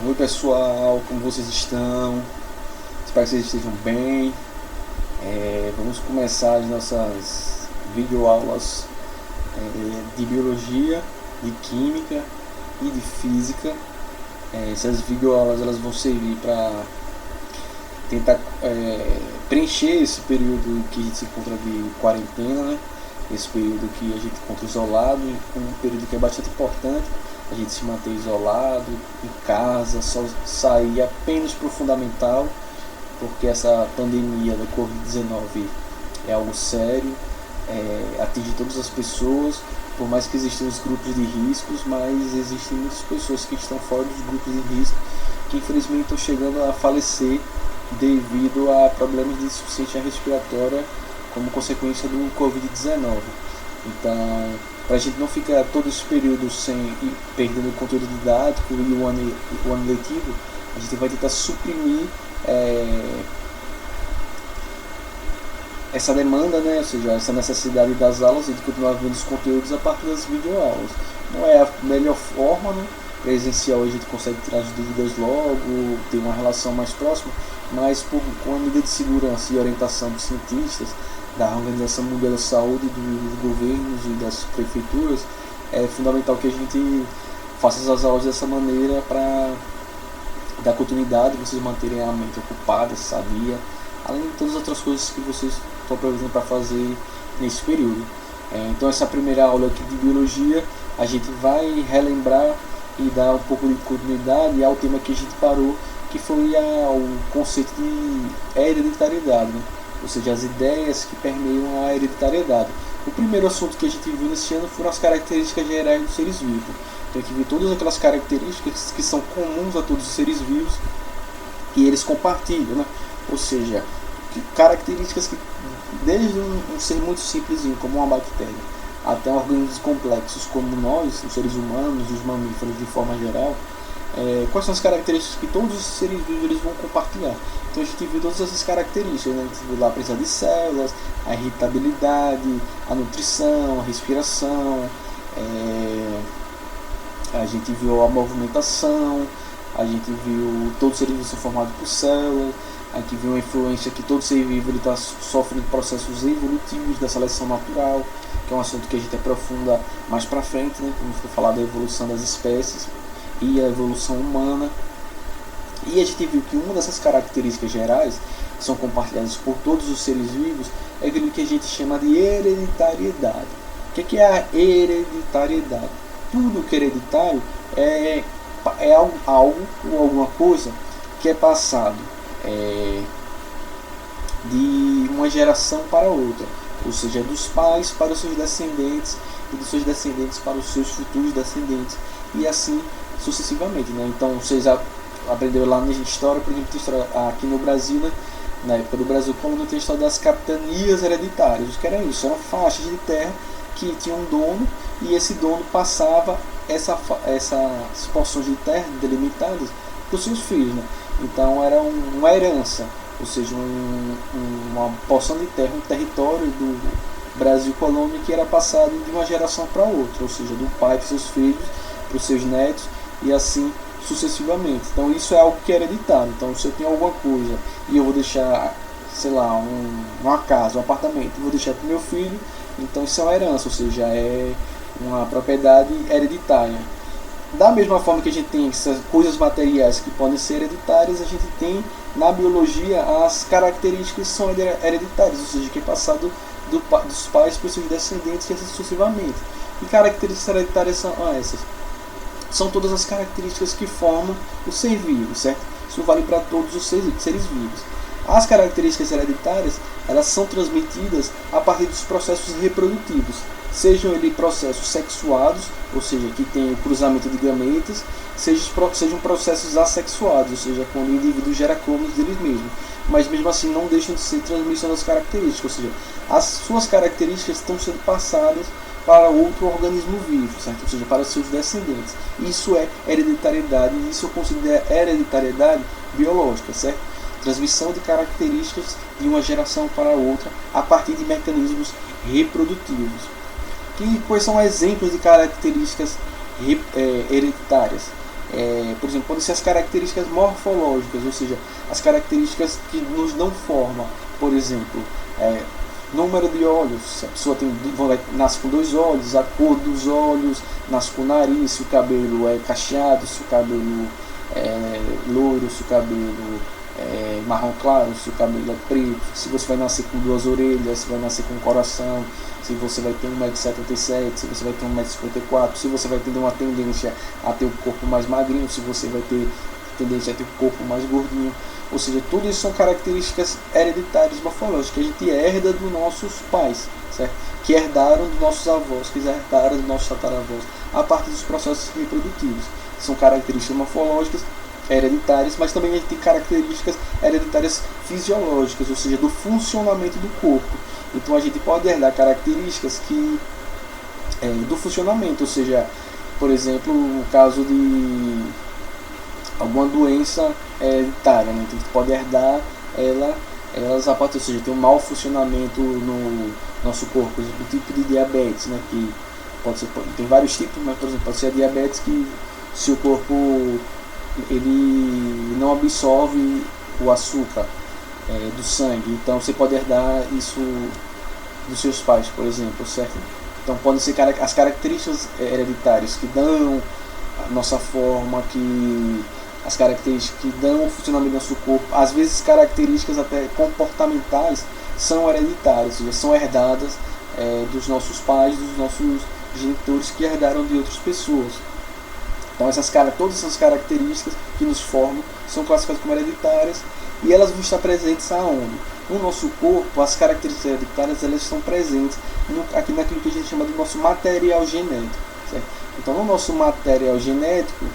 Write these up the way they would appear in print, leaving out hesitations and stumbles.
Oi pessoal, como vocês estão? Espero que vocês estejam bem. Vamos começar as nossas videoaulas de biologia, de química e de física. Essas videoaulas elas vão servir para tentar preencher esse período que a gente se encontra de quarentena, né? Esse período que a gente encontra isolado, um período que é bastante importante, a gente se manter isolado, em casa, só sair apenas para o fundamental, porque essa pandemia da Covid-19 é algo sério, atinge todas as pessoas, por mais que existam os grupos de riscos, mas existem muitas pessoas que estão fora dos grupos de risco, que infelizmente estão chegando a falecer devido a problemas de insuficiência respiratória como consequência do Covid-19. Então, para a gente não ficar todo esse período sem perdendo o conteúdo didático e o ano letivo, a gente vai tentar suprimir essa demanda, né? Ou seja, essa necessidade das aulas e de continuar vendo os conteúdos a partir das videoaulas. Não é a melhor forma, né? Presencial a gente consegue tirar as dúvidas logo, ter uma relação mais próxima, mas com a medida de segurança e orientação dos cientistas, da Organização Mundial da Saúde, dos governos e das prefeituras, é fundamental que a gente faça essas aulas dessa maneira para dar continuidade, vocês manterem a mente ocupada, sadia, além de todas as outras coisas que vocês estão previsando para fazer nesse período. Então essa primeira aula aqui de biologia, a gente vai relembrar e dar um pouco de continuidade ao tema que a gente parou, que foi o conceito de hereditariedade, né? Ou seja, as ideias que permeiam a hereditariedade. O primeiro assunto que a gente viu nesse ano foram as características gerais dos seres vivos. Então a gente viu todas aquelas características que são comuns a todos os seres vivos e eles compartilham, né? Ou seja, características que desde um ser muito simples como uma bactéria até organismos complexos como nós, os seres humanos e os mamíferos de forma geral, quais são as características que todos os seres vivos eles vão compartilhar. Então a gente viu todas essas características, né? A gente viu lá a presença de células, a irritabilidade, a nutrição, a respiração, a gente viu a movimentação, a gente viu todos os seres vivos são formados por células, a gente viu a influência que todo ser vivo está sofrendo processos evolutivos da seleção natural, que é um assunto que a gente aprofunda mais para frente, né? Quando for falar da evolução das espécies e a evolução humana. E a gente viu que uma dessas características gerais que são compartilhadas por todos os seres vivos é aquilo que a gente chama de hereditariedade. O que é a hereditariedade? Tudo que é hereditário é algo ou alguma coisa que é passado de uma geração para outra, ou seja, dos pais para os seus descendentes e dos seus descendentes para os seus futuros descendentes e assim sucessivamente, né? Então vocês aprenderam lá na história, por exemplo, aqui no Brasil, né? Na época do Brasil colônia, tem a história das capitanias hereditárias. O que era isso? Eram faixas de terra que tinham um dono e esse dono passava essas porções de terra delimitadas para os seus filhos, né? Então era uma herança, ou seja, uma porção de terra, um território do Brasil colônia que era passado de uma geração para outra, ou seja, do pai para os seus filhos, para os seus netos e assim sucessivamente. Então isso é algo que é hereditário. Então se eu tenho alguma coisa e eu vou deixar, sei lá, uma casa, um apartamento, vou deixar para o meu filho, então isso é uma herança, ou seja, é uma propriedade hereditária. Da mesma forma que a gente tem essas coisas materiais que podem ser hereditárias, a gente tem na biologia as características que são hereditárias, ou seja, que é passado dos pais para os seus descendentes e assim sucessivamente. E características hereditárias são essas. São todas as características que formam o ser vivo, certo? Isso vale para todos os seres vivos. As características hereditárias, elas são transmitidas a partir dos processos reprodutivos, sejam eles processos sexuados, ou seja, que tem o cruzamento de gametas, sejam processos assexuados, ou seja, quando o indivíduo gera clones dele mesmo. Mas mesmo assim não deixam de ser transmissão das características, ou seja, as suas características estão sendo passadas para outro organismo vivo, certo? Ou seja, para seus descendentes. Isso é hereditariedade, e isso eu considero hereditariedade biológica, certo? Transmissão de características de uma geração para outra a partir de mecanismos reprodutivos. Quais são exemplos de características hereditárias? Por exemplo, podem ser as características morfológicas, ou seja, as características que nos dão forma. Por exemplo, número de olhos, se a pessoa nasce com 2 olhos, a cor dos olhos, nasce com o nariz, se o cabelo é cacheado, se o cabelo é loiro, se o cabelo é marrom claro, se o cabelo é preto, se você vai nascer com 2 orelhas, se vai nascer com um coração, se você vai ter 1,77 m, se você vai ter 1,54 m, se você vai ter uma tendência a ter o corpo mais magrinho, se você vai ter tendência a ter o corpo mais gordinho. Ou seja, tudo isso são características hereditárias morfológicas que a gente herda dos nossos pais, certo? Que herdaram dos nossos avós, que herdaram dos nossos tataravós, a partir dos processos reprodutivos. São características morfológicas hereditárias, mas também a gente tem características hereditárias fisiológicas, ou seja, do funcionamento do corpo. Então a gente pode herdar características do funcionamento, ou seja, por exemplo, no caso de alguma doença hereditária, né? Então a gente pode herdar elas a partir, ou seja, tem um mau funcionamento no nosso corpo, por exemplo, o tipo de diabetes, né? Que tem vários tipos, mas por exemplo, pode ser a diabetes que se o corpo ele não absorve o açúcar do sangue, então você pode herdar isso dos seus pais, por exemplo, certo? Então podem ser as características hereditárias que dão a nossa forma, as características que dão o funcionamento do nosso corpo, às vezes características até comportamentais são hereditárias, ou seja, são herdadas dos nossos pais, dos nossos genitores que herdaram de outras pessoas. Então todas essas características que nos formam são classificadas como hereditárias e elas vão estar presentes aonde? No nosso corpo, as características hereditárias elas estão presentes aqui naquilo que a gente chama do nosso material genético, certo? Então no nosso material genético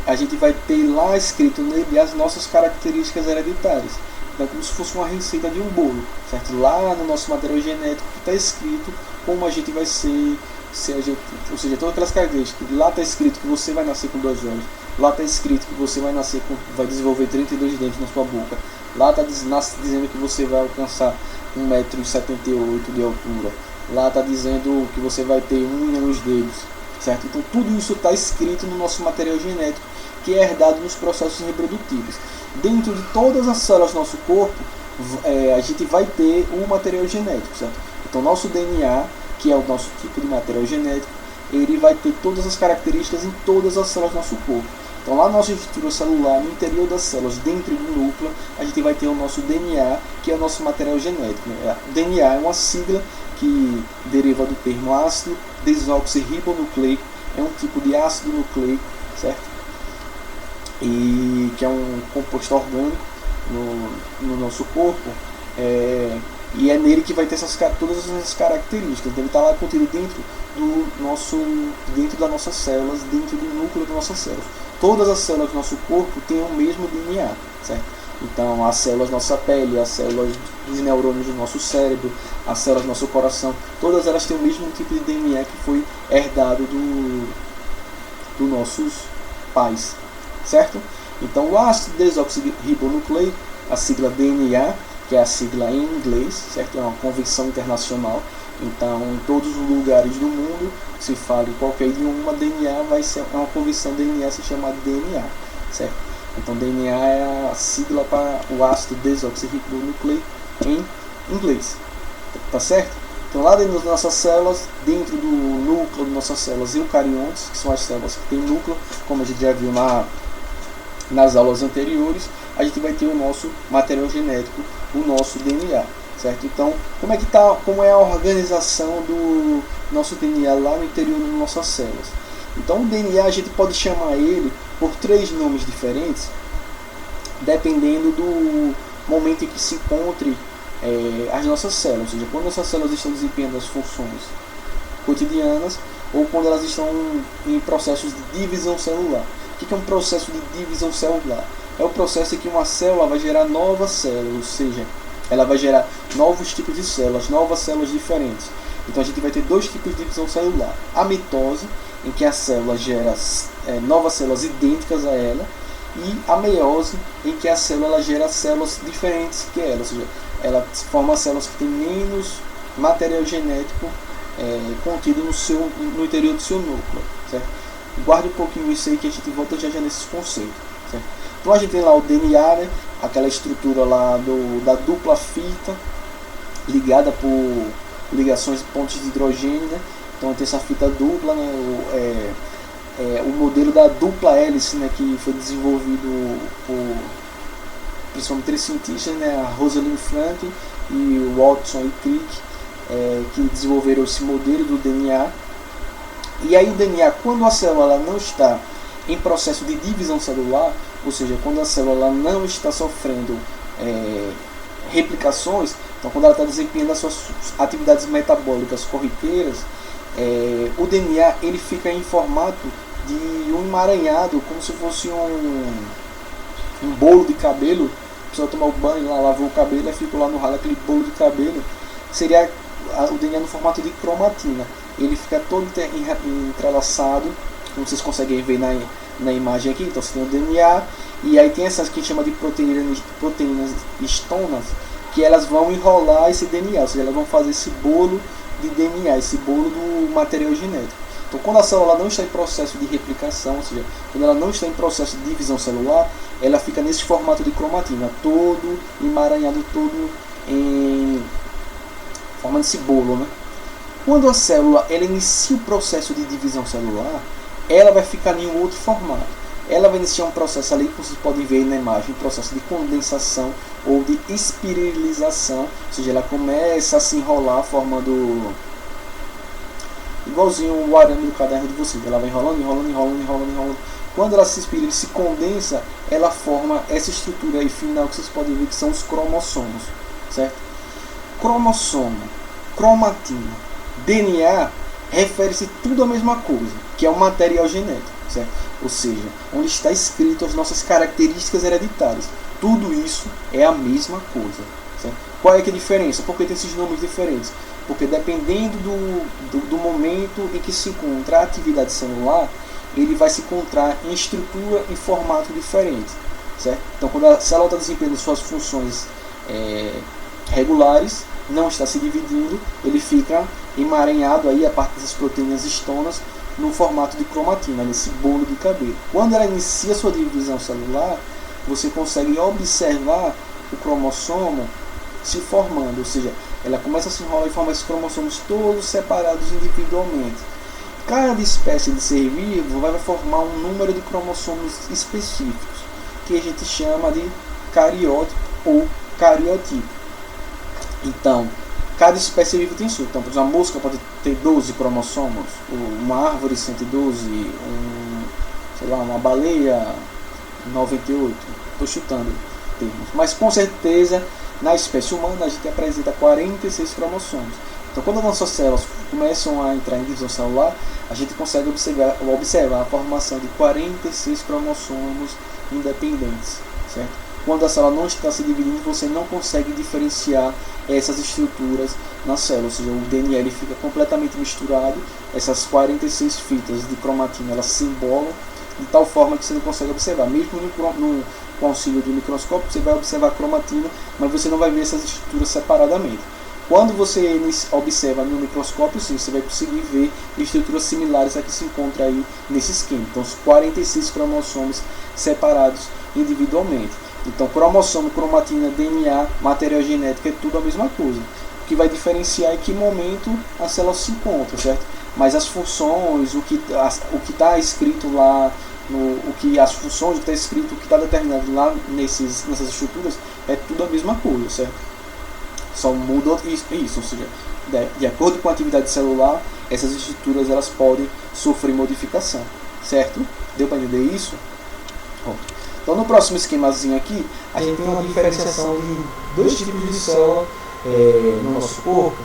a gente vai ter lá escrito nele as nossas características hereditárias. Então é como se fosse uma receita de um bolo, certo? Lá no nosso material genético está escrito como a gente vai ser, ou seja, todas aquelas características. Lá está escrito que você vai nascer com 2 olhos. Lá está escrito que você vai desenvolver 32 dentes na sua boca. Lá está dizendo que você vai alcançar 1,78 m de altura. Lá está dizendo que você vai ter unha nos dedos, certo? Então tudo isso está escrito no nosso material genético, que é herdado nos processos reprodutivos. Dentro de todas as células do nosso corpo, a gente vai ter um material genético, certo? Então nosso DNA, que é o nosso tipo de material genético, ele vai ter todas as características em todas as células do nosso corpo. Então lá na nossa estrutura celular, no interior das células, dentro do núcleo, a gente vai ter o nosso DNA, que é o nosso material genético, né? O DNA é uma sigla que deriva do termo ácido desoxirribonucleico, é um tipo de ácido nucleico, certo? E que é um composto orgânico no nosso corpo, e é nele que vai ter todas essas características. Então ele está lá contido dentro das nossas células, dentro do núcleo das nossas células. Todas as células do nosso corpo têm o mesmo DNA, certo? Então as células da nossa pele, as células dos neurônios do nosso cérebro, as células do nosso coração, todas elas têm o mesmo tipo de DNA que foi herdado dos nossos pais, certo? Então o ácido desoxirribonucleico, a sigla DNA, que é a sigla em inglês, certo? É uma convenção internacional. Então em todos os lugares do mundo, se fala em qualquer idioma, DNA vai ser uma convenção DNA se chama DNA, certo? Então DNA é a sigla para o ácido desoxirribonucleico em inglês, tá certo? Então lá dentro das nossas células, dentro do núcleo das nossas células eucariontes, que são as células que têm núcleo, como a gente já viu nas aulas anteriores, a gente vai ter o nosso material genético, o nosso DNA, certo? Então, como é a organização do nosso DNA lá no interior das nossas células? Então, o DNA a gente pode chamar ele por 3 nomes diferentes, dependendo do momento em que se encontre as nossas células, ou seja, quando nossas células estão desempenhando as funções cotidianas ou quando elas estão em processos de divisão celular. O que é um processo de divisão celular? É o processo em que uma célula vai gerar novas células, ou seja, ela vai gerar novos tipos de células, novas células diferentes. Então a gente vai ter 2 tipos de divisão celular. A mitose, em que a célula gera novas células idênticas a ela, e a meiose, em que a célula gera células diferentes que ela, ou seja, ela forma células que têm menos material genético contido no interior do seu núcleo, certo? guarde um pouquinho isso aí que a gente volta já nesses conceitos, certo? Então a gente tem lá o DNA, né? Aquela estrutura lá da dupla fita ligada por ligações de pontos de hidrogênio, né? Então tem essa fita dupla, né? O modelo da dupla hélice, né? Que foi desenvolvido por principalmente três cientistas, né? A Rosalind Franklin e o Watson e Crick, que desenvolveram esse modelo do DNA. E aí o DNA, quando a célula não está em processo de divisão celular, ou seja, quando a célula não está sofrendo replicações, então quando ela está desempenhando as suas atividades metabólicas corriqueiras, o DNA ele fica em formato de um emaranhado, como se fosse um bolo de cabelo. A pessoa tomar o banho, lá lavou o cabelo e ficou lá no ralo aquele bolo de cabelo. Seria o DNA no formato de cromatina. Ele fica todo entrelaçado, como vocês conseguem ver na imagem aqui. Então você tem o DNA, e aí tem essas que a gente chama de proteínas estonas, que elas vão enrolar esse DNA, ou seja, elas vão fazer esse bolo de DNA, esse bolo do material genético. Então quando a célula não está em processo de replicação, ou seja, quando ela não está em processo de divisão celular, ela fica nesse formato de cromatina, todo emaranhado, todo em formando esse bolo, né? Quando a célula ela inicia o processo de divisão celular, ela vai ficar em um outro formato. Ela vai iniciar um processo ali, como vocês podem ver na imagem, um processo de condensação ou de espiralização, ou seja, ela começa a se enrolar formando igualzinho o arame do caderno de vocês. Ela vai enrolando, enrolando, enrolando, enrolando, enrolando. Quando ela se espiraliza, se condensa, ela forma essa estrutura aí final que vocês podem ver que são os cromossomos, certo? Cromossomo, cromatina, DNA, refere-se tudo à mesma coisa, que é o material genético, certo? Ou seja, onde está escrito as nossas características hereditárias. Tudo isso é a mesma coisa, certo? Qual é a diferença? Por que tem esses nomes diferentes? Porque dependendo do momento em que se encontra a atividade celular, ele vai se encontrar em estrutura e formato diferente, certo? Então quando a célula está desempenhando suas funções regulares, não está se dividindo, ele fica emaranhado aí a parte dessas proteínas estonas no formato de cromatina, nesse bolo de cabelo. Quando ela inicia sua divisão celular, você consegue observar o cromossomo se formando, ou seja, ela começa a se enrolar e formar esses cromossomos todos separados individualmente. Cada espécie de ser vivo vai formar um número de cromossomos específicos, que a gente chama de cariótipo ou cariotipo. Então, cada espécie viva tem sua. Então, por exemplo, a mosca pode ter 12 cromossomos, uma árvore 112, uma baleia 98. Estou chutando termos. Mas com certeza, na espécie humana, a gente apresenta 46 cromossomos. Então, quando as nossas células começam a entrar em divisão celular, a gente consegue observar a formação de 46 cromossomos independentes, certo? Quando a célula não está se dividindo, você não consegue diferenciar essas estruturas na célula, ou seja, o DNA ele fica completamente misturado, essas 46 fitas de cromatina elas se embolam de tal forma que você não consegue observar. Mesmo com auxílio do microscópio, você vai observar a cromatina, mas você não vai ver essas estruturas separadamente. Quando você observa no microscópio, sim, você vai conseguir ver estruturas similares a que se encontra aí nesse esquema. Então, os 46 cromossomos separados individualmente. Então, cromossomo, cromatina, DNA, material genético é tudo a mesma coisa. O que vai diferenciar é em que momento a célula se encontra, certo? Mas as funções, o que está escrito lá, as funções, o que está escrito, o que está determinado lá nessas estruturas, é tudo a mesma coisa, certo? Só muda isso, ou seja, de acordo com a atividade celular, essas estruturas elas podem sofrer modificação, certo? Deu para entender isso? Pronto. Então no próximo esquemazinho aqui, a gente tem uma diferenciação de dois tipos de célula no nosso corpo,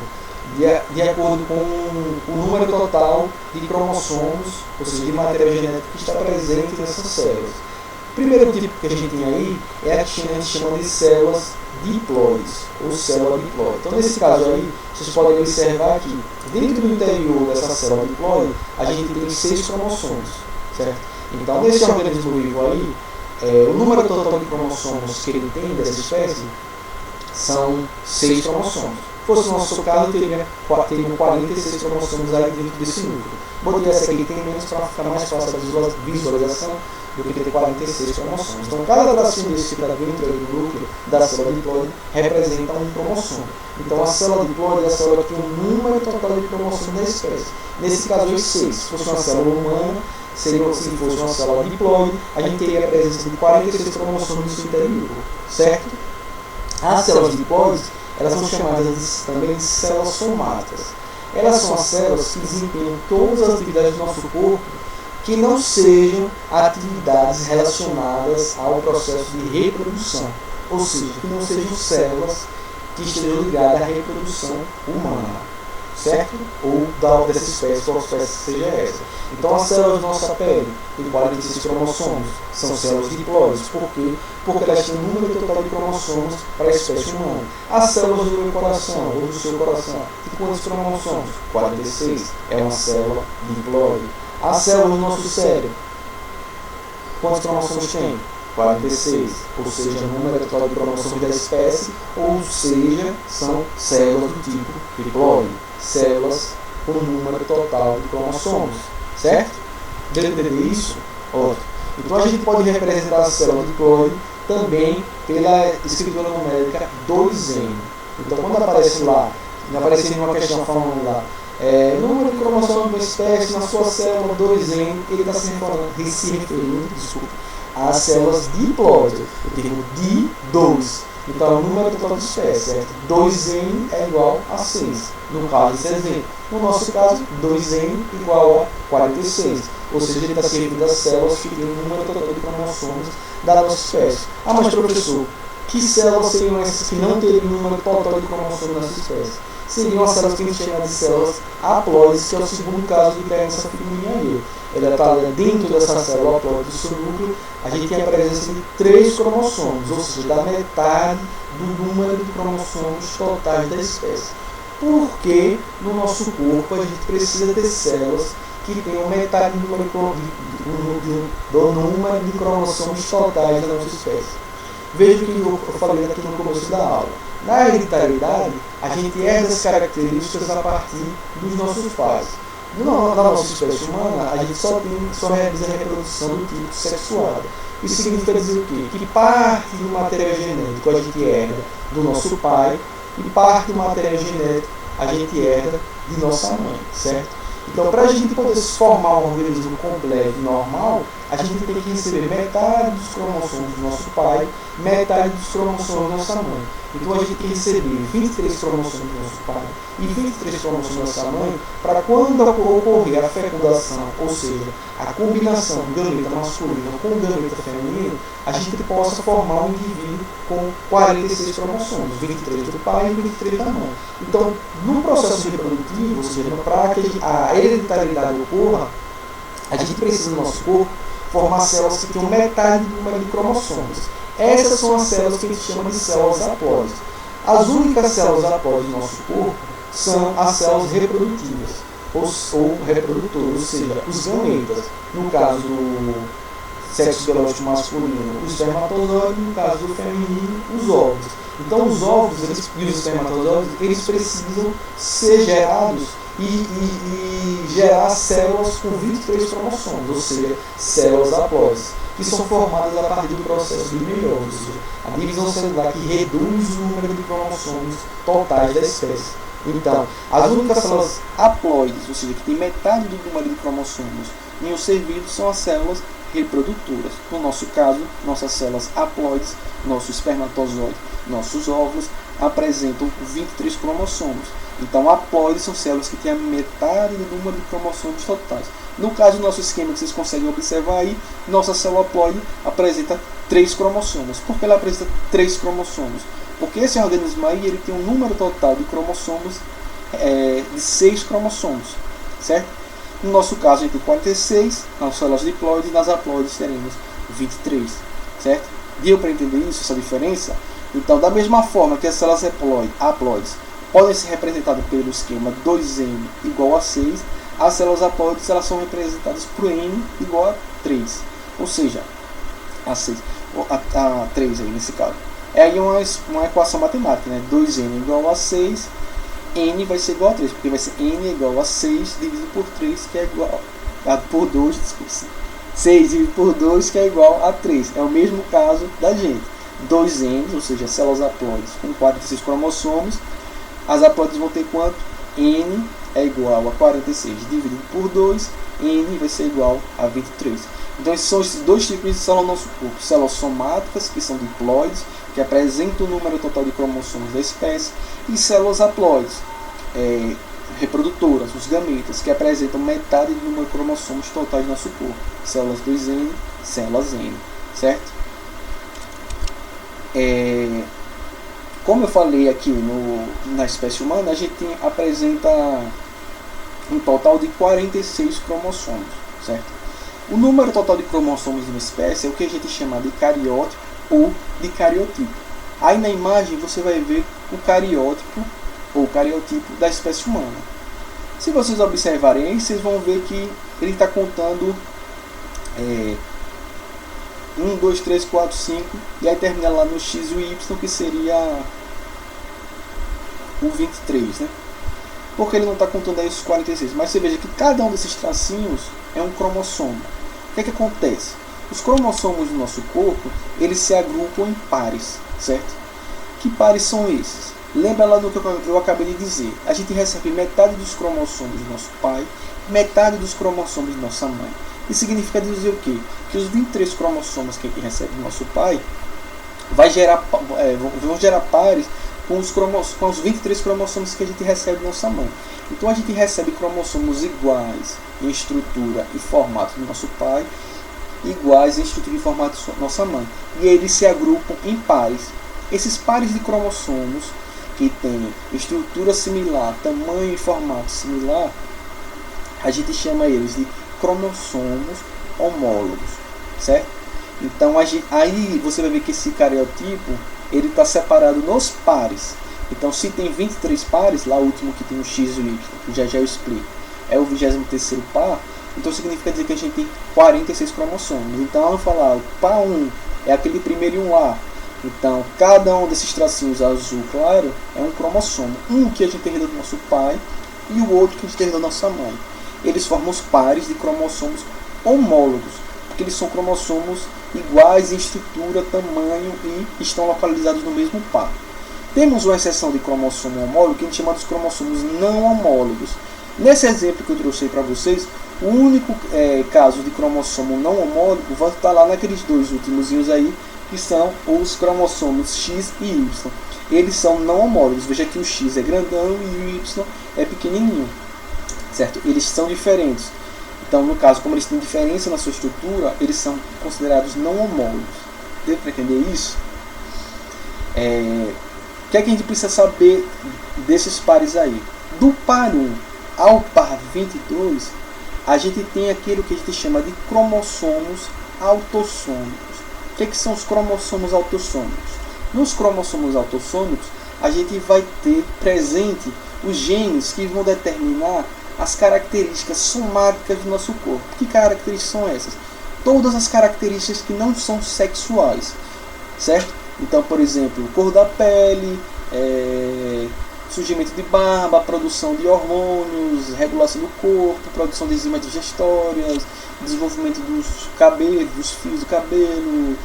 de acordo com o número total de cromossomos, ou seja, de material genético que está presente nessas células. O primeiro tipo que a gente tem aí é a que a gente chama de células diploides, ou célula diploide. Então nesse caso aí, vocês podem observar que dentro do interior dessa célula diploide, a gente tem 6 cromossomos, certo? Então nesse organismo vivo aí, o número total de cromossomos que ele tem dessa espécie são 6 cromossomos. Se fosse o nosso caso, teriam 46 cromossomos aí dentro desse núcleo. Botei essa aqui que tem menos para ficar mais fácil a visualização do que ter 46 cromossomos. Então, cada tracinho desse que está dentro do núcleo da célula diploide representa um cromossomo. Então, a célula diploide é a célula que tem o número total de cromossomos da espécie. Nesse caso, 6. Se fosse uma célula humana, se fosse uma célula diploide, a gente teria a presença de 46 cromossomos no seu interior, certo? As células diploides, elas são chamadas também de células somáticas. Elas são as células que desempenham todas as atividades do nosso corpo que não sejam atividades relacionadas ao processo de reprodução, ou seja, que não sejam células que estejam ligadas à reprodução humana, certo? Ou dessa espécie, qual espécie seja essa. Então, as células da nossa pele têm 46 cromossomos, são células diploides. Por quê? Porque elas têm um número total de cromossomos para a espécie humana. As células do meu coração, ou do seu coração, têm quantos cromossomos? 46. É uma célula diploide. As células do nosso cérebro, quantos cromossomos tem? 46, ou seja, o número total de cromossomos da espécie, ou seja, são células do tipo diploide, células com número total de cromossomos, certo? Deu para entender isso? Ótimo. Então a gente pode representar a célula diploide também pela escritura numérica 2N. Então quando aparece lá, aparecendo uma questão falando lá, número de cromossomos de uma espécie na sua célula 2N, ele está se referindo, às células diploides, o termo di2. Então, é o número total de espécies, certo? 2N é igual a 6, no caso desse exemplo. No nosso caso, 2N igual a 46. Ou seja, ele está se referindo às células que têm o número total de cromossomos da nossa espécie. Ah, mas professor, que células seriam essas que não teriam o número total de cromossomos dessa espécie? Seriam as células que a gente chama de células haploides, que é o segundo caso que tem nessa figurinha aí. Ela está dentro dessa célula haploide do seu núcleo, a gente tem a presença de 3 cromossomos, ou seja, da metade do número de cromossomos totais da espécie. Porque no nosso corpo a gente precisa ter células que tenham metade do número de cromossomos totais da nossa espécie. Veja o que eu falei aqui no começo da aula. Na hereditariedade, a gente herda as características a partir dos nossos pais. Na nossa espécie humana, a gente só realiza a reprodução do tipo sexuado. Isso significa dizer o quê? Que parte do material genético a gente herda do nosso pai e parte do material genético a gente herda de nossa mãe, certo? Então, para a gente poder formar um organismo completo e normal, a gente tem que receber metade dos cromossomos do nosso pai, metade dos cromossomos da nossa mãe. Então, a gente tem que receber 23 cromossomos do nosso pai e 23 cromossomos da nossa mãe, para quando ocorrer a fecundação, ou seja, a combinação do gameta masculino com o gameta feminino, a gente possa formar um indivíduo com 46 cromossomos, 23 do pai e 23 da mãe. Então, no processo reprodutivo, ou seja, para que a hereditariedade ocorra, a gente precisa no nosso corpo formar células que tenham metade do número de cromossomos. Essas são as células que a gente chama de células haploides. As únicas células haploides do nosso corpo são as células reprodutivas, ou reprodutoras, ou seja, os gametas. No caso do sexo biológico masculino, o espermatozoide, no caso do feminino, os óvulos. Então, os óvulos e os espermatozoides, eles precisam ser gerados e gerar células com 23 cromossomos, ou seja, células haploides, que são formadas a partir do processo de meiose, ou seja, a divisão celular que reduz o número de cromossomos totais da espécie. Então, as únicas células haploides, ou seja, que tem metade do número de cromossomos em um ser vivo, são as células reprodutoras. No nosso caso, nossas células haploides, nosso espermatozoide, nossos óvulos, apresentam 23 cromossomos. Então, haploides são células que têm a metade do número de cromossomos totais. No caso do nosso esquema que vocês conseguem observar aí, nossa célula haploide apresenta 3 cromossomos. Por que ela apresenta 3 cromossomos? Porque esse organismo aí ele tem um número total de cromossomos de 6 cromossomos, certo? No nosso caso, a gente tem 46, nas células diploides, e nas haploides teremos 23, certo? Deu para entender isso, essa diferença? Então, da mesma forma que as células haploides podem ser representadas pelo esquema 2N igual a 6, as células haploides elas são representadas por N igual a 3, ou seja, a 6, a 3 aí nesse caso. É aí uma equação matemática, né? 2N igual a 6 N vai ser igual a 3, porque vai ser N é igual a 6 dividido por 3, que é igual a por 2, desculpa. 6 dividido por 2, que é igual a 3. É o mesmo caso da gente. 2 N, ou seja, células haploides com 46 cromossomos. As haploides vão ter quanto? N é igual a 46 dividido por 2, N vai ser igual a 23. Então esses são os dois tipos de células no nosso corpo. Células somáticas, que são diploides, que apresentam o número total de cromossomos da espécie, e células haploides, reprodutoras, os gametas, que apresentam metade do número de cromossomos totais do nosso corpo. Células 2N, células N, certo? Como eu falei aqui na espécie humana, a gente apresenta um total de 46 cromossomos, certo? O número total de cromossomos de uma espécie é o que a gente chama de cariótipo ou de cariotipo. Aí na imagem você vai ver o cariótipo ou cariotipo da espécie humana. Se vocês observarem aí, vocês vão ver que ele está contando 1, 2, 3, 4, 5, e aí termina lá no X e o Y, que seria o 23, né? Porque ele não está contando aí os 46. Mas você veja que cada um desses tracinhos é um cromossomo. O que é que acontece? Os cromossomos do nosso corpo, eles se agrupam em pares, certo? Que pares são esses? Lembra lá do que eu acabei de dizer. A gente recebe metade dos cromossomos do nosso pai, metade dos cromossomos de nossa mãe. Isso significa dizer o quê? Que os 23 cromossomos que a gente recebe do nosso pai vão gerar pares com os 23 cromossomos que a gente recebe da nossa mãe. Então a gente recebe cromossomos iguais em estrutura e formato do nosso pai, iguais em estrutura e formato da nossa mãe. E eles se agrupam em pares. Esses pares de cromossomos que têm estrutura similar, tamanho e formato similar, a gente chama eles de cromossomos homólogos, certo? Então aí você vai ver que esse cariotipo ele está separado nos pares. Então se tem 23 pares, lá o último que tem o X e o Y, que já eu explico, é o 23º par, então significa dizer que a gente tem 46 cromossomos. Então vamos falar, o par 1 é aquele primeiro 1A. Então cada um desses tracinhos azul claro é um cromossomo. Um que a gente herdou do nosso pai e o outro que a gente herdou da nossa mãe. Eles formam os pares de cromossomos homólogos, porque eles são cromossomos iguais em estrutura, tamanho e estão localizados no mesmo par. Temos uma exceção de cromossomo homólogo que a gente chama de cromossomos não homólogos. Nesse exemplo que eu trouxe para vocês, o único caso de cromossomo não homólogo vai estar lá naqueles dois últimos aí, que são os cromossomos X e Y. Eles são não homólogos. Veja que o X é grandão e o Y é pequenininho, certo? Eles são diferentes. Então, no caso, como eles têm diferença na sua estrutura, eles são considerados não homólogos. Deu para entender isso? O que é que a gente precisa saber desses pares aí? Do par 1 ao par 22, a gente tem aquilo que a gente chama de cromossomos autossômicos. O que é que são os cromossomos autossômicos? Nos cromossomos autossômicos, a gente vai ter presente os genes que vão determinar as características somáticas do nosso corpo. Que características são essas? Todas as características que não são sexuais, certo? Então, por exemplo, cor da pele, surgimento de barba, produção de hormônios, regulação do corpo, produção de enzimas digestórias, desenvolvimento dos cabelos, dos fios do cabelo,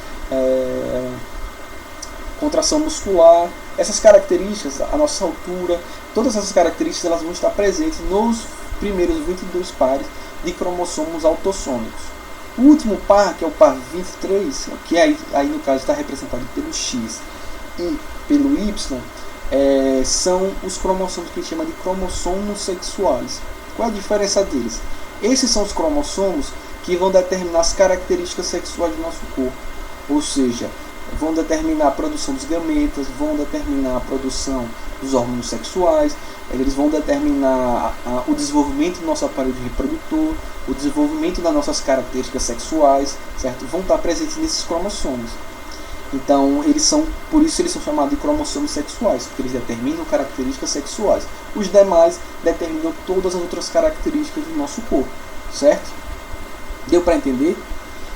contração muscular. Essas características, a nossa altura, todas essas características elas vão estar presentes nos primeiros 22 pares de cromossomos autossômicos. O último par, que é o par 23, que aí no caso está representado pelo X e pelo Y, são os cromossomos que a gente chama de cromossomos sexuais. Qual é a diferença deles? Esses são os cromossomos que vão determinar as características sexuais do nosso corpo, ou seja, vão determinar a produção dos gametas, vão determinar a produção dos hormônios sexuais, eles vão determinar o desenvolvimento do nosso aparelho reprodutor, o desenvolvimento das nossas características sexuais, certo? Vão estar presentes nesses cromossomos. Então, por isso eles são chamados de cromossomos sexuais, porque eles determinam características sexuais. Os demais determinam todas as outras características do nosso corpo, certo? Deu para entender?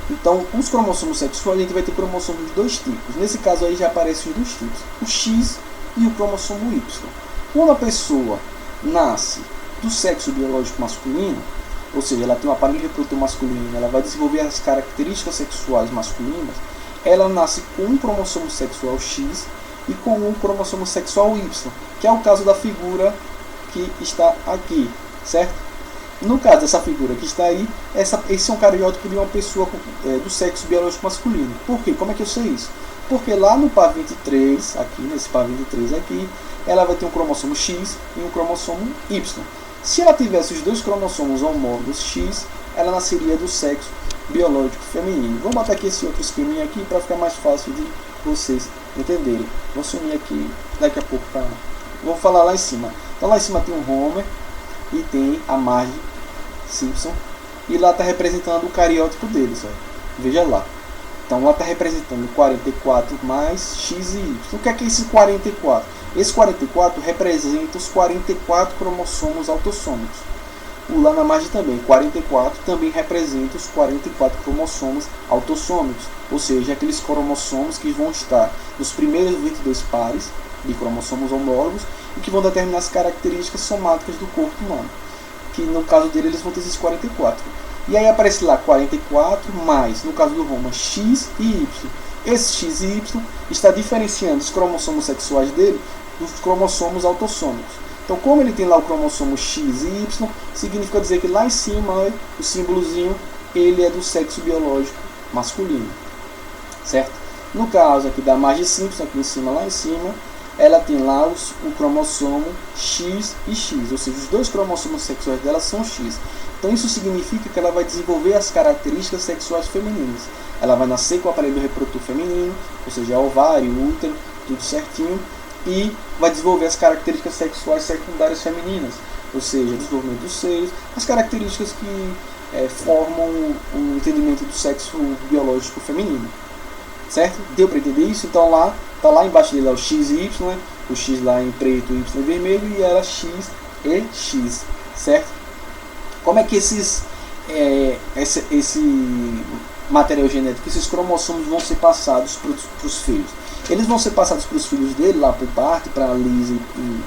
Então, os cromossomos sexuais, a gente vai ter cromossomos de dois tipos. Nesse caso aí já aparecem os dois tipos, o X e o cromossomo Y. Quando a pessoa nasce do sexo biológico masculino, ou seja, ela tem um aparelho reprodutor masculino, ela vai desenvolver as características sexuais masculinas, ela nasce com um cromossomo sexual X e com um cromossomo sexual Y, que é o caso da figura que está aqui, certo? No caso dessa figura que está aí, esse é um cariótipo de uma pessoa do sexo biológico masculino. Por quê? Como é que eu sei isso? Porque lá no par 23, aqui nesse par 23 aqui, ela vai ter um cromossomo X e um cromossomo Y. Se ela tivesse os dois cromossomos homólogos X, ela nasceria do sexo biológico feminino. Vou botar aqui esse outro esqueminha aqui para ficar mais fácil de vocês entenderem. Vou sumir aqui daqui a pouco. Vou falar lá em cima. Então lá em cima tem um Homer e tem a Marge Simpson. E lá está representando o cariótipo deles. Ó. Veja lá. Então lá está representando 44 mais X e Y. O que é esse 44? Esse 44 representa os 44 cromossomos autossômicos. O lá na margem também, 44 também representa os 44 cromossomos autossômicos. Ou seja, aqueles cromossomos que vão estar nos primeiros 22 pares de cromossomos homólogos e que vão determinar as características somáticas do corpo humano. Que no caso dele eles vão ter esses 44. E aí aparece lá 44 mais, no caso do Roma, X e Y. Esse X e Y está diferenciando os cromossomos sexuais dele dos cromossomos autossômicos. Então, como ele tem lá o cromossomo X e Y, significa dizer que lá em cima, olha, o símbolozinho, ele é do sexo biológico masculino. Certo? No caso aqui da Marge Simpson, aqui em cima, lá em cima, ela tem lá o cromossomo X e X, ou seja, os dois cromossomos sexuais dela são X. Então isso significa que ela vai desenvolver as características sexuais femininas. Ela vai nascer com o aparelho reprodutor feminino, ou seja, ovário, útero, tudo certinho, e vai desenvolver as características sexuais secundárias femininas, ou seja, desenvolvimento dos seios, as características que formam o entendimento do sexo biológico feminino. Certo? Deu para entender isso? Então lá, tá lá embaixo dele lá, o X e Y, né? O X lá em preto, o Y em vermelho e ela X e X, certo? Como é que esse material genético, esses cromossomos vão ser passados para os filhos? Eles vão ser passados para os filhos dele, lá para o Bart, para a Liz e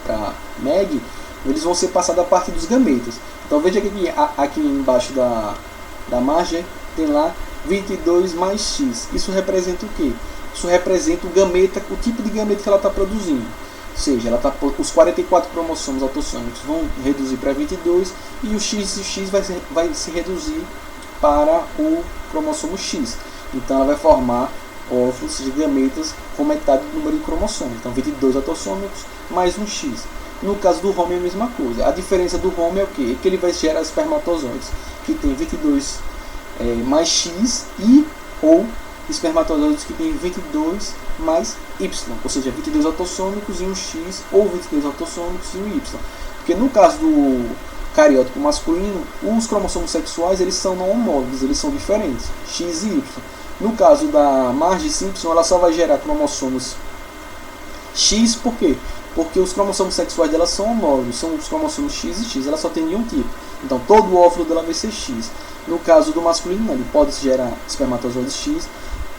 para Meg, eles vão ser passados a partir dos gametas. Então veja que aqui embaixo da margem tem lá 22 mais X. Isso representa o quê? Isso representa o gameta, o tipo de gameta que ela está produzindo. Ou seja, os 44 cromossomos autossômicos vão reduzir para 22 e o X vai se reduzir para o cromossomo X. Então ela vai formar óvulos de gametas com metade do número de cromossomos. Então 22 autossômicos mais um X. No caso do Homer é a mesma coisa. A diferença do Homer é o quê? É que ele vai gerar espermatozoides que tem 22 mais X e ou espermatozoides que tem 22 mais Y, ou seja, 22 autossômicos e um X, ou 22 autossômicos e um Y. Porque no caso do cariótipo masculino, os cromossomos sexuais eles são não homólogos, eles são diferentes, X e Y. No caso da Marge Simpson, ela só vai gerar cromossomos X, por quê? Porque os cromossomos sexuais dela são homólogos, são os cromossomos X e X, ela só tem um tipo. Então todo o óvulo dela vai ser X. No caso do masculino, ele pode gerar espermatozoides X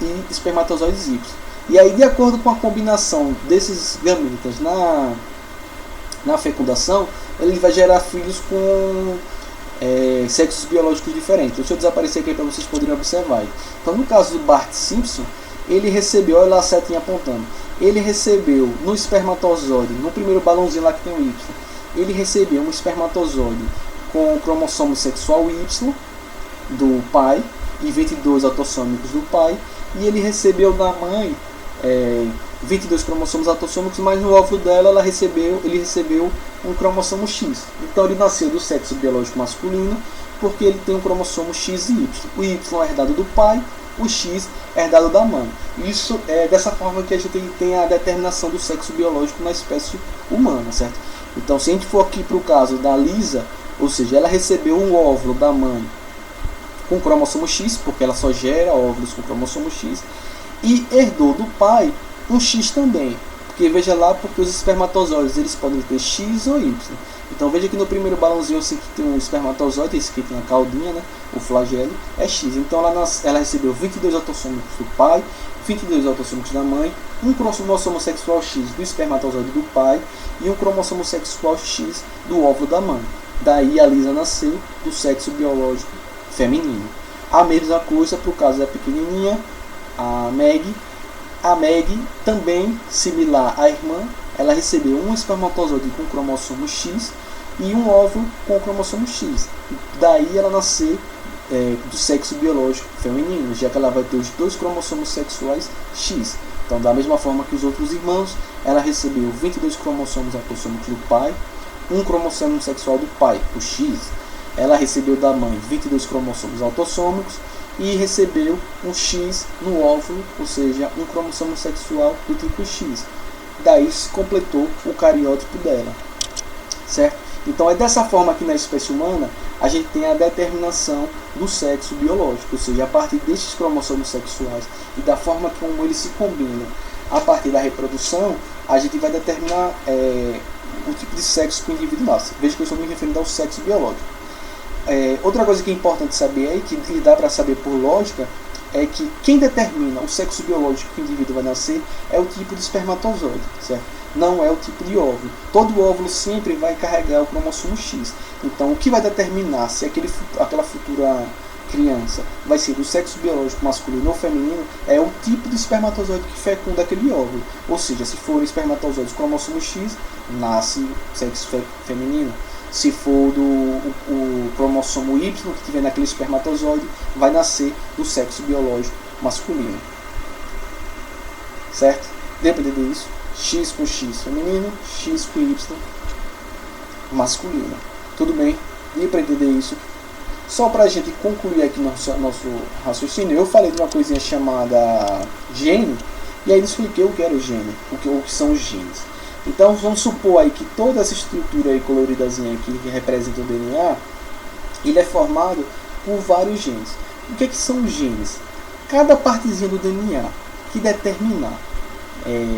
e espermatozoides Y. E aí, de acordo com a combinação desses gametas na fecundação, ele vai gerar filhos com sexos biológicos diferentes. Deixa eu desaparecer aqui para vocês poderem observar. Então, no caso do Bart Simpson, ele recebeu, olha lá a setinha apontando, ele recebeu no espermatozoide, no primeiro balãozinho lá que tem o Y, ele recebeu um espermatozoide com o cromossomo sexual Y do pai e 22 autossômicos do pai, e ele recebeu da mãe 22 cromossomos autossômicos, mas no óvulo dela ele recebeu um cromossomo X. Então ele nasceu do sexo biológico masculino porque ele tem um cromossomo X e Y. O Y é herdado do pai, o X é herdado da mãe. Isso é dessa forma que a gente tem a determinação do sexo biológico na espécie humana, certo? Então se a gente for aqui para o caso da Lisa, ou seja, ela recebeu um óvulo da mãe com cromossomo X, porque ela só gera óvulos com cromossomo X, e herdou do pai um X também, porque veja lá, porque os espermatozoides eles podem ter X ou Y. Então veja que no primeiro balãozinho eu sei que tem um espermatozoide, esse que tem a caudinha, né, o flagelo, é X. Então ela recebeu 22 autossômicos do pai, 22 autossômicos da mãe, um cromossomo sexual X do espermatozoide do pai e um cromossomo sexual X do óvulo da mãe. Daí a Lisa nasceu do sexo biológico feminino. A mesma coisa para o caso da pequenininha, a Meg. A Meg, também similar à irmã, ela recebeu um espermatozoide com cromossomo X e um óvulo com cromossomo X. Daí ela nasceu do sexo biológico feminino, já que ela vai ter os dois cromossomos sexuais X. Então, da mesma forma que os outros irmãos, ela recebeu 22 cromossomos autossômicos do pai, um cromossomo sexual do pai, o X. Ela recebeu da mãe 22 cromossomos autossômicos e recebeu um X no óvulo, ou seja, um cromossomo sexual do tipo X. Daí se completou o cariótipo dela, certo? Então é dessa forma que na espécie humana a gente tem a determinação do sexo biológico, ou seja, a partir destes cromossomos sexuais e da forma como eles se combinam a partir da reprodução, a gente vai determinar o tipo de sexo que o indivíduo nasce. Veja que eu estou me referindo ao sexo biológico. Outra coisa que é importante saber aí, que dá para saber por lógica, é que quem determina o sexo biológico que o indivíduo vai nascer é o tipo de espermatozoide, certo? Não é o tipo de óvulo. Todo óvulo sempre vai carregar o cromossomo X. Então, o que vai determinar se aquela futura criança vai ser do sexo biológico masculino ou feminino é o tipo de espermatozoide que fecunda aquele óvulo. Ou seja, se for espermatozoide cromossomo X, nasce sexo feminino. Se for o cromossomo Y que tiver naquele espermatozoide, vai nascer do sexo biológico masculino. Certo? Deu para entender isso? X com X feminino, X com Y masculino. Tudo bem? Deu para entender isso? Só para a gente concluir aqui nosso raciocínio, eu falei de uma coisinha chamada gene, e aí expliquei o que era o gene, o que são os genes. Então vamos supor aí que toda essa estrutura aí coloridazinha aqui que representa o DNA, ele é formado por vários genes. O que são os genes? Cada partezinha do DNA que determina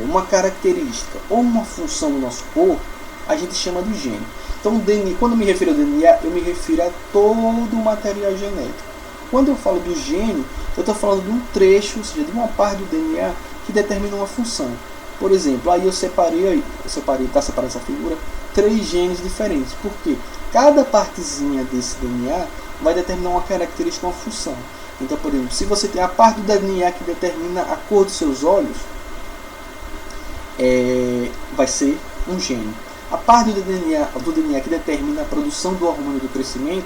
uma característica ou uma função do nosso corpo, a gente chama de gene. Então o DNA, quando eu me refiro ao DNA, eu me refiro a todo o material genético. Quando eu falo do gene, eu estou falando de um trecho, ou seja, de uma parte do DNA que determina uma função. Por exemplo, aí eu separei, está separada essa figura, 3 genes diferentes. Por quê? Cada partezinha desse DNA vai determinar uma característica, uma função. Então, por exemplo, se você tem a parte do DNA que determina a cor dos seus olhos, vai ser um gene. A parte do DNA que determina a produção do hormônio do crescimento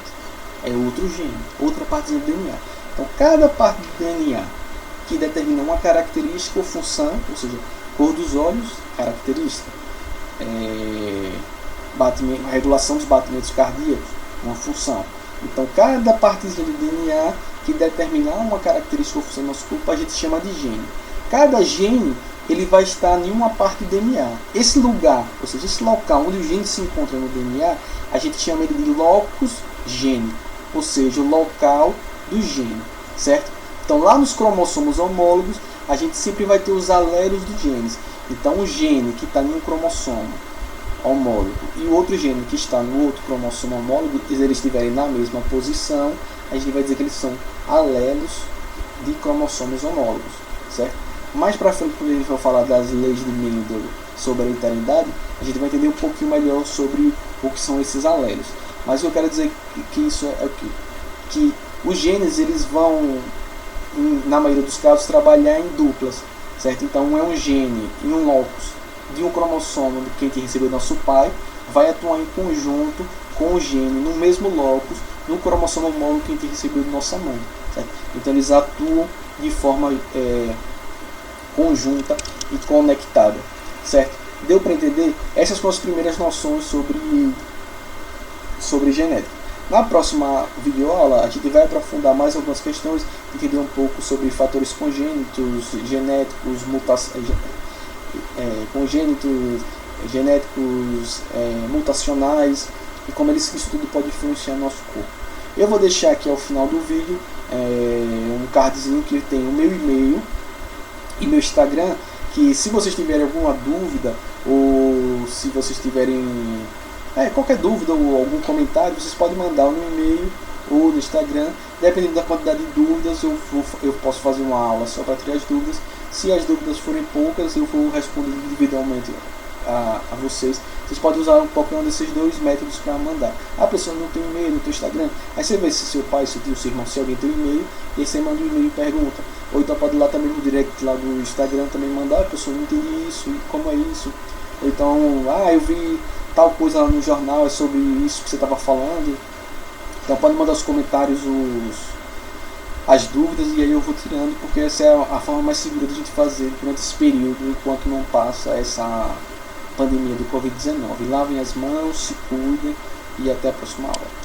é outro gene, outra partezinha do DNA. Então, cada parte do DNA que determina uma característica ou função, ou seja, cor dos olhos, característica, regulação dos batimentos cardíacos, uma função. Então, cada partezinha do DNA que determinar uma característica ou função do nosso corpo, a gente chama de gene. Cada gene ele vai estar em uma parte do DNA. Esse lugar, ou seja, esse local onde o gene se encontra no DNA, a gente chama ele de locus gene, ou seja, o local do gene, certo? Então, lá nos cromossomos homólogos, a gente sempre vai ter os alelos dos genes. Então, o gene que está em um cromossomo homólogo e o outro gene que está no outro cromossomo homólogo, se eles estiverem na mesma posição, a gente vai dizer que eles são alelos de cromossomos homólogos, certo? Mais para frente, quando a gente for falar das leis de Mendel sobre a heteridade, a gente vai entender um pouquinho melhor sobre o que são esses alelos. Mas eu quero dizer que isso é o quê? Que os genes eles vão, na maioria dos casos, trabalhar em duplas, certo? Então, é um gene em um locus de um cromossomo que a gente recebeu do nosso pai, vai atuar em conjunto com o gene no mesmo locus no cromossomo homólogo que a gente recebeu de nossa mãe, certo? Então, eles atuam de forma conjunta e conectada, certo? Deu para entender? Essas são as primeiras noções sobre genética. Na próxima videoaula a gente vai aprofundar mais algumas questões, entender um pouco sobre fatores congênitos, genéticos, mutacionais e como isso tudo pode influenciar nosso corpo. Eu vou deixar aqui ao final do vídeo um cardzinho que tem o meu e-mail e meu Instagram, que se vocês tiverem alguma dúvida ou se vocês tiverem Qualquer dúvida ou algum comentário, vocês podem mandar no e-mail ou no Instagram. Dependendo da quantidade de dúvidas, eu posso fazer uma aula só para tirar as dúvidas. Se as dúvidas forem poucas, eu vou responder individualmente a vocês. Vocês podem usar qualquer um desses dois métodos para mandar. A pessoa não tem e-mail, não tem Instagram, aí você vê se seu pai, seu tio, seu irmão, se alguém tem e-mail, e aí você manda um e-mail e pergunta. Ou então pode ir lá também no direct lá do Instagram também mandar, a pessoa não entende isso, e como é isso. Ou então, eu vi tal coisa lá no jornal, é sobre isso que você estava falando. Então pode mandar os comentários, as dúvidas, e aí eu vou tirando, porque essa é a forma mais segura de a gente fazer durante esse período, enquanto não passa essa pandemia do Covid-19. Lavem as mãos, se cuidem e até a próxima aula.